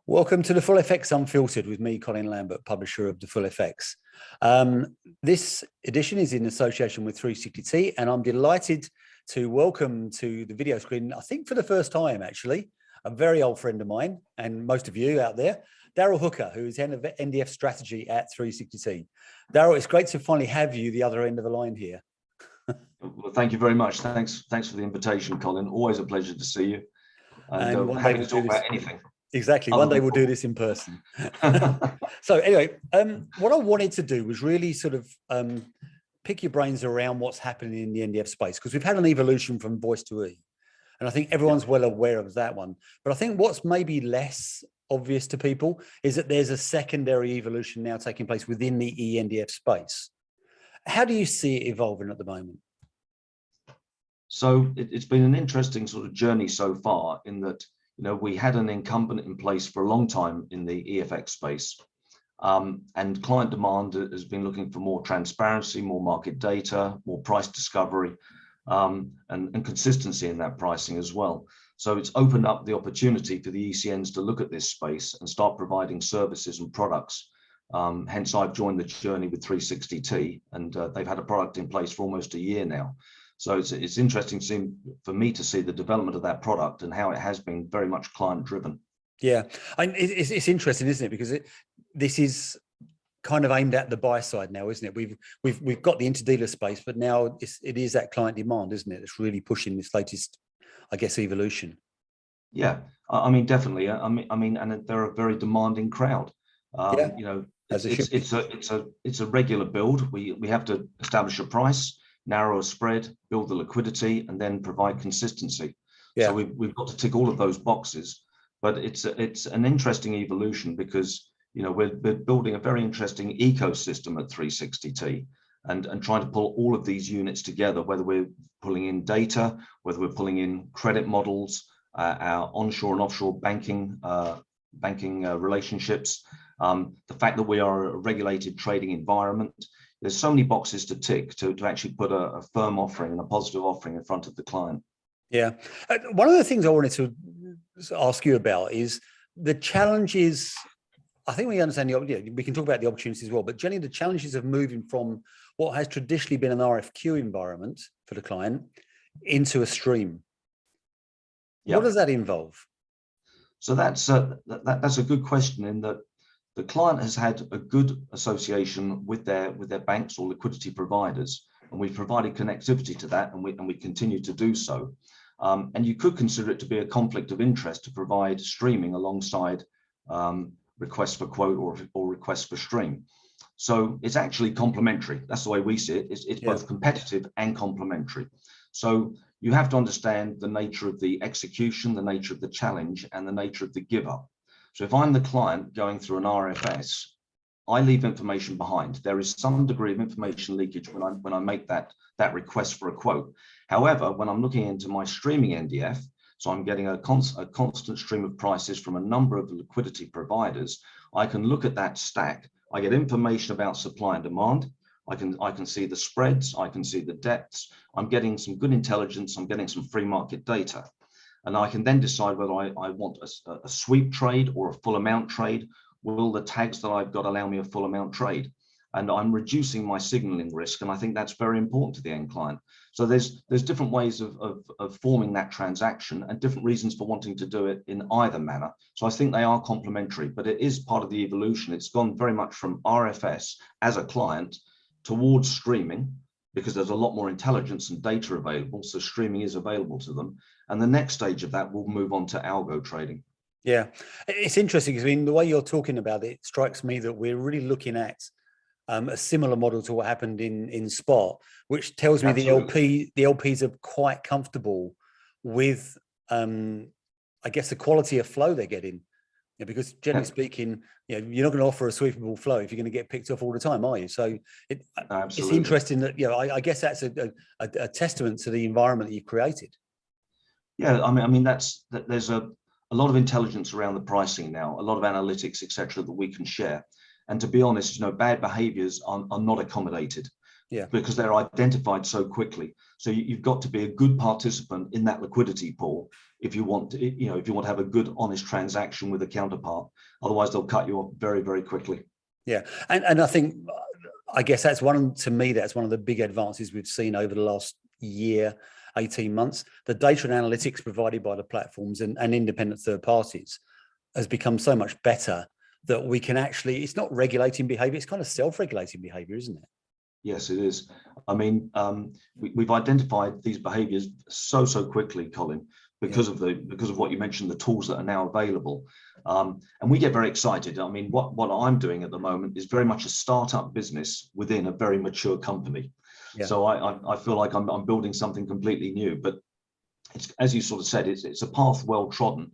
Welcome to the Full FX Unfiltered with me, Colin Lambert, publisher of the Full FX. This edition is in association with 360T, and I'm delighted to welcome to the video screen, I think for the first time actually, a very old friend of mine and most of you out there, Darryl Hooker, who is head of NDF Strategy at 360T. Darryl, it's great to finally have you the other end of the line here. Well, thank you very much. Thanks for the invitation, Colin. Always a pleasure to see you. And happy to talk about anything. Exactly. One day we'll do this in person. So anyway, what I wanted to do was really sort of pick your brains around what's happening in the NDF space, because we've had an evolution from voice to E. And I think everyone's well aware of that one. But I think what's maybe less obvious to people is that there's a secondary evolution now taking place within the eNDF space. How do you see it evolving at the moment? So it's been an interesting sort of journey so far in that, we had an incumbent in place for a long time in the EFX space, and client demand has been looking for more transparency, more market data, more price discovery, and consistency in that pricing as well. So it's opened up the opportunity for the ECNs to look at this space and start providing services and products. Hence, I've joined the journey with 360T, and they've had a product in place for almost a year now. So it's interesting for me to see the development of that product and how it has been very much client driven. Yeah, it's interesting, isn't it? Because this is kind of aimed at the buy side now, isn't it? We've got the interdealer space, but now it is that client demand, isn't it? That's really pushing this latest, I guess, evolution. Yeah, I mean, definitely. I mean, and they're a very demanding crowd. It's a regular build. We have to establish a price, narrow a spread, build the liquidity, and then provide consistency. Yeah. So we've got to tick all of those boxes. But it's an interesting evolution because we're building a very interesting ecosystem at 360T and trying to pull all of these units together, whether we're pulling in data, whether we're pulling in credit models, our onshore and offshore banking relationships, the fact that we are a regulated trading environment. There's so many boxes to tick to actually put a firm offering and a positive offering in front of the client. Yeah. One of the things I wanted to ask you about is the challenges. I think we understand we can talk about the opportunities as well, but generally the challenges of moving from what has traditionally been an RFQ environment for the client into a stream. Yeah. What does that involve? So that's a good question, in that the client has had a good association with their banks or liquidity providers, and we've provided connectivity to that, and we continue to do so. And you could consider it to be a conflict of interest to provide streaming alongside requests for quote or requests for stream. So it's actually complementary. That's the way we see it. It's both competitive and complementary. So you have to understand the nature of the execution, the nature of the challenge, and the nature of the give up. So if I'm the client going through an RFS, I leave information behind. There is some degree of information leakage when I make that request for a quote. However, when I'm looking into my streaming NDF, so I'm getting a constant stream of prices from a number of liquidity providers, I can look at that stack. I get information about supply and demand. I can see the spreads. I can see the depths. I'm getting some good intelligence. I'm getting some free market data. And I can then decide whether I want a sweep trade or a full amount trade. Will the tags that I've got allow me a full amount trade? And I'm reducing my signaling risk. And I think that's very important to the end client. So there's different ways of forming that transaction and different reasons for wanting to do it in either manner. So I think they are complementary, but it is part of the evolution. It's gone very much from RFS as a client towards streaming, because there's a lot more intelligence and data available. So streaming is available to them. And the next stage of that will move on to algo trading. Yeah, it's interesting because the way you're talking about it strikes me that we're really looking at a similar model to what happened in spot, which tells me the LPs are quite comfortable with, I guess, the quality of flow they're getting. Because generally speaking, you're not going to offer a sweepable flow if you're going to get picked off all the time, are you? So it's interesting that I guess that's a testament to the environment that you've created. Yeah, I mean there's a lot of intelligence around the pricing now, a lot of analytics, etc., that we can share. And to be honest, bad behaviors are not accommodated. Yeah, because they're identified so quickly. So you've got to be a good participant in that liquidity pool if you want to, if you want to have a good, honest transaction with a counterpart. Otherwise, they'll cut you off very, very quickly. Yeah, and I think, I guess that's one of the big advances we've seen over the last year, 18 months. The data and analytics provided by the platforms and independent third parties has become so much better that we can actually, it's not regulating behavior, it's kind of self-regulating behavior, isn't it? Yes, it is. I mean, we've identified these behaviors so quickly, Colin, because of what you mentioned, the tools that are now available. And we get very excited. I mean, what I'm doing at the moment is very much a startup business within a very mature company. Yeah. So I feel like I'm building something completely new. But it's, as you sort of said, it's a path well trodden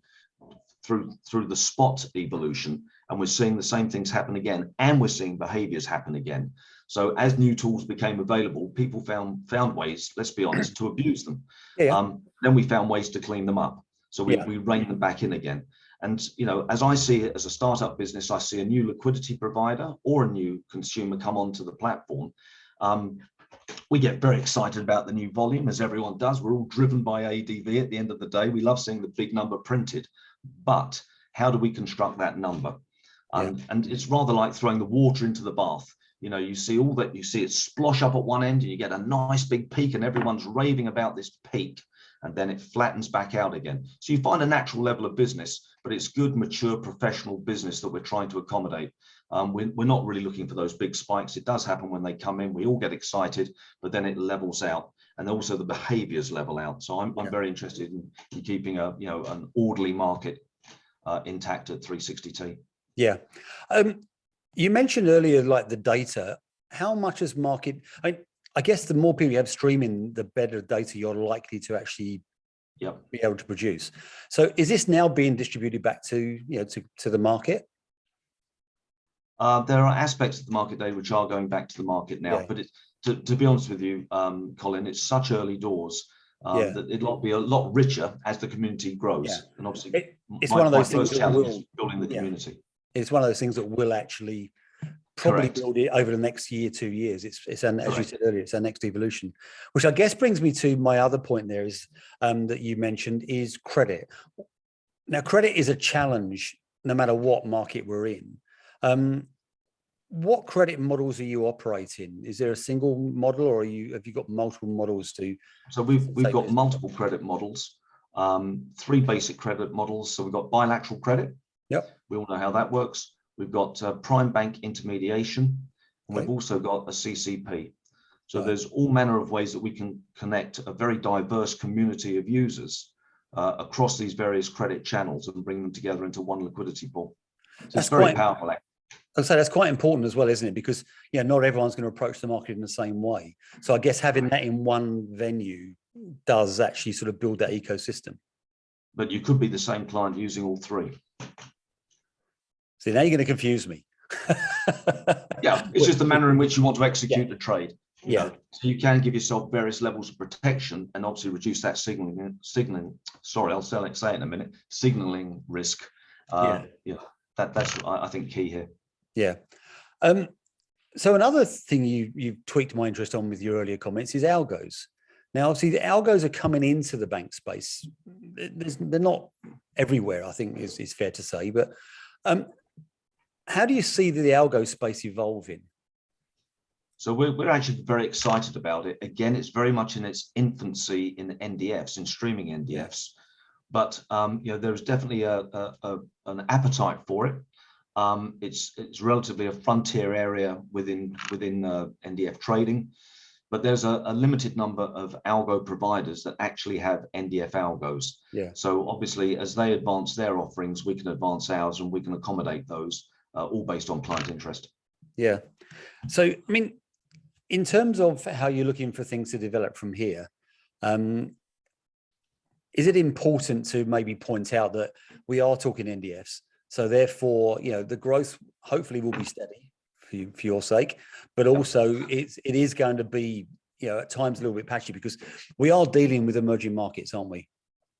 through the spot evolution, and we're seeing the same things happen again, and we're seeing behaviors happen again. So as new tools became available, people found ways, let's be honest, to abuse them. Then we found ways to clean them up. So we reined them back in again. And, as I see it as a startup business, I see a new liquidity provider or a new consumer come onto the platform. We get very excited about the new volume, as everyone does. We're all driven by ADV at the end of the day. We love seeing the big number printed, but how do we construct that number? And it's rather like throwing the water into the bath. You see it splosh up at one end and you get a nice big peak and everyone's raving about this peak, and then it flattens back out again. So you find a natural level of business, but it's good, mature, professional business that we're trying to accommodate. We're not really looking for those big spikes. It does happen when they come in. We all get excited, but then it levels out, and also the behaviors level out. So I'm very interested in keeping an orderly market intact at 360T. Yeah. You mentioned earlier, like the data, how much is market, I guess the more people you have streaming, the better data you're likely to actually be able to produce. So is this now being distributed back to the market? There are aspects of the market data which are going back to the market now, but to be honest with you, Colin, it's such early doors that it'll be a lot richer as the community grows. And obviously, it's one of those things that will building the community. It's one of those things that will actually probably build it over the next year, 2 years. It's as you said earlier, it's our next evolution, which I guess brings me to my other point there is that you mentioned is credit. Now, credit is a challenge no matter what market we're in. What credit models are you operating? Is there a single model, or have you got multiple models to? So we've got multiple credit models, 3 basic credit models. So we've got bilateral credit. We all know how that works. We've got prime bank intermediation, and we've also got a CCP. So there's all manner of ways that we can connect a very diverse community of users across these various credit channels and bring them together into one liquidity pool. So it's very powerful. I'd say that's quite important as well, isn't it? Because not everyone's going to approach the market in the same way. So I guess having that in one venue does actually sort of build that ecosystem. But you could be the same client using all 3. See, now you're going to confuse me. It's just the manner in which you want to execute the trade. So you can give yourself various levels of protection and obviously reduce that signaling. Sorry, I'll say it in a minute. Signaling risk. That's I think key here. So another thing you've tweaked my interest on with your earlier comments is algos. Now, obviously, the algos are coming into the bank space. They're not everywhere, I think is fair to say. But how do you see the algo space evolving? So we're actually very excited about it. Again, it's very much in its infancy in NDFs, in streaming NDFs. But there's definitely an appetite for it. It's relatively a frontier area within NDF trading, but there's a limited number of algo providers that actually have NDF algos. So obviously, as they advance their offerings, we can advance ours, and we can accommodate those, all based on client interest. So I mean, in terms of how you're looking for things to develop from here, is it important to maybe point out that we are talking NDFs? So therefore, the growth hopefully will be steady for your sake, but also it is going to be, at times a little bit patchy because we are dealing with emerging markets, aren't we?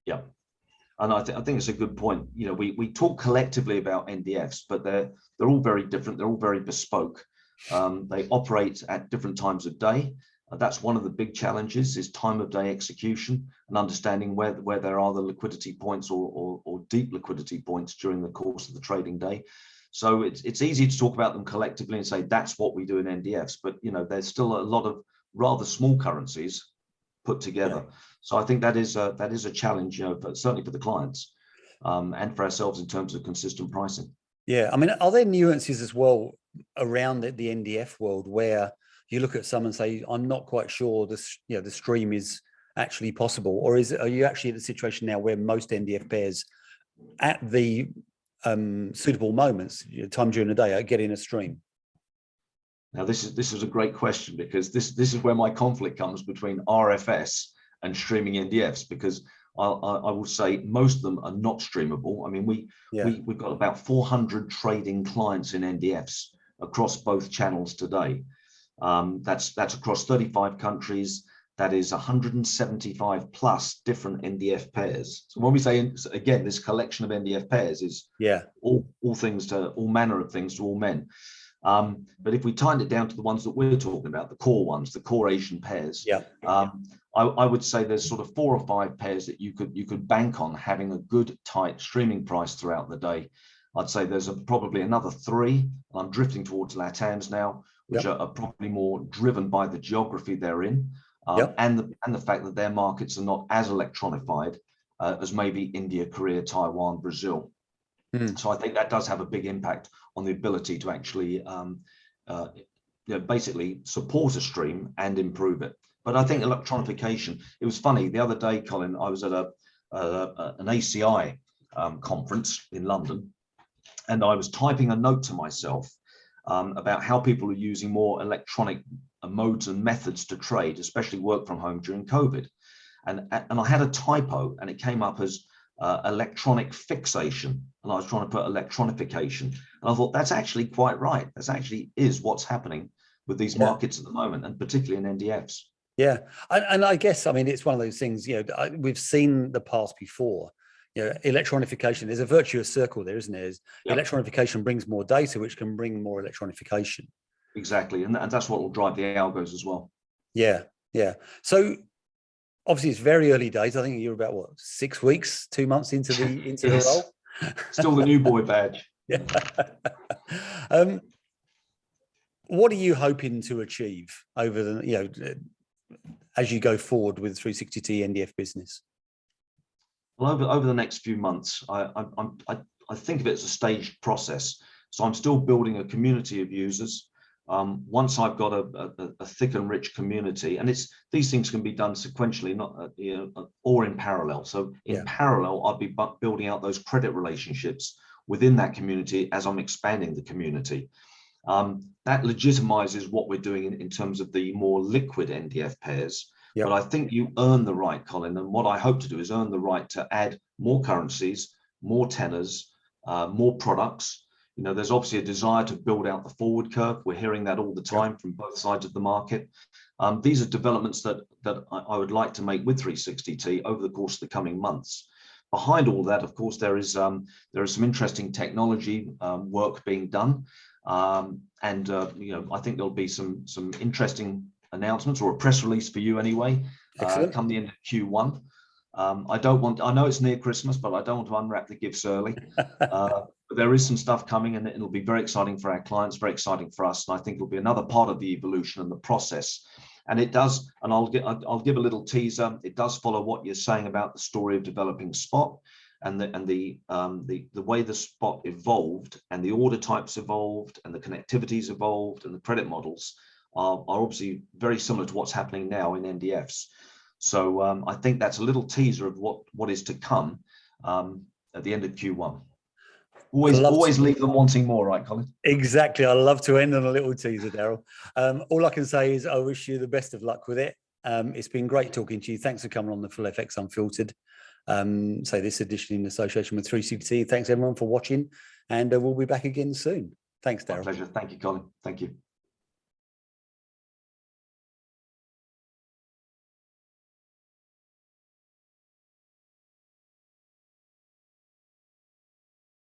And I think it's a good point. We talk collectively about NDFs, but they're all very different. They're all very bespoke. They operate at different times of day. That's one of the big challenges, is time of day execution and understanding where there are the liquidity points or deep liquidity points during the course of the trading day. So it's easy to talk about them collectively and say that's what we do in NDFs, but there's still a lot of rather small currencies put together. Yeah. So I think that is a challenge, certainly for the clients and for ourselves in terms of consistent pricing. Yeah, I mean, are there nuances as well around the NDF world where you look at some and say, I'm not quite sure the stream is actually possible, or are you actually in a situation now where most NDF pairs at the suitable moments, time during the day, are getting a stream? Now, this is a great question, because this is where my conflict comes between RFS and streaming NDFs, because I will say most of them are not streamable. I mean, we've got about 400 trading clients in NDFs across both channels today. That's across 35 countries. That is 175 plus different NDF pairs. So when we say, again, this collection of NDF pairs is all things to all manner of things to all men. But if we tighten it down to the ones that we're talking about, the core ones, the core Asian pairs, I would say there's sort of 4 or 5 pairs that you could bank on having a good tight streaming price throughout the day. I'd say there's probably another 3, and I'm drifting towards LATAMs now, which are probably more driven by the geography they're in, and the fact that their markets are not as electronified as maybe India, Korea, Taiwan, Brazil. So I think that does have a big impact on the ability to actually basically support a stream and improve it. But I think electronification, it was funny, the other day, Colin, I was at an ACI conference in London, and I was typing a note to myself about how people are using more electronic modes and methods to trade, especially work from home during COVID. And I had a typo, and it came up as electronic fixation, and I was trying to put electronification, and I thought that's actually quite right. That's actually is what's happening with these markets at the moment, and particularly in NDFs. Yeah, and I guess, I mean, it's one of those things, we've seen the past before. Electronification, there's a virtuous circle there, isn't there? Electronification brings more data, which can bring more electronification. Exactly, and that's what will drive the algos as well. Yeah. So obviously it's very early days. I think you're about 6 weeks, 2 months into the role. Still the new boy badge. Yeah. What are you hoping to achieve over the as you go forward with 360T NDF business? Well, over the next few months, I think of it as a staged process. So I'm still building a community of users. Once I've got a thick and rich community, and these things can be done sequentially, not or in parallel. So in parallel, I'll be building out those credit relationships within that community as I'm expanding the community. That legitimizes what we're doing in terms of the more liquid NDF pairs. But I think you earn the right, Colin, and what I hope to do is earn the right to add more currencies, more tenors, more products. There's obviously a desire to build out the forward curve. We're hearing that all the time from both sides of the market. These are developments that I would like to make with 360T over the course of the coming months. Behind all that, of course, there is some interesting technology work being done. I think there'll be some interesting announcements, or a press release for you anyway, come the end of Q1. I know it's near Christmas, but I don't want to unwrap the gifts early. But there is some stuff coming, and it'll be very exciting for our clients, very exciting for us, and I think it'll be another part of the evolution and the process. And it does, and I'll give a little teaser. It does follow what you're saying about the story of developing spot, and the way the spot evolved, and the order types evolved, and the connectivities evolved, and the credit models are obviously very similar to what's happening now in NDFs. So I think that's a little teaser of what is to come at the end of Q1. Always leave them wanting more, right, Colin? Exactly. I love to end on a little teaser, Darryl. All I can say is I wish you the best of luck with it. It's been great talking to you. Thanks for coming on the Full FX Unfiltered. This edition in association with 360T. Thanks everyone for watching, and we'll be back again soon. Thanks, Darryl. My pleasure. Thank you, Colin. Thank you.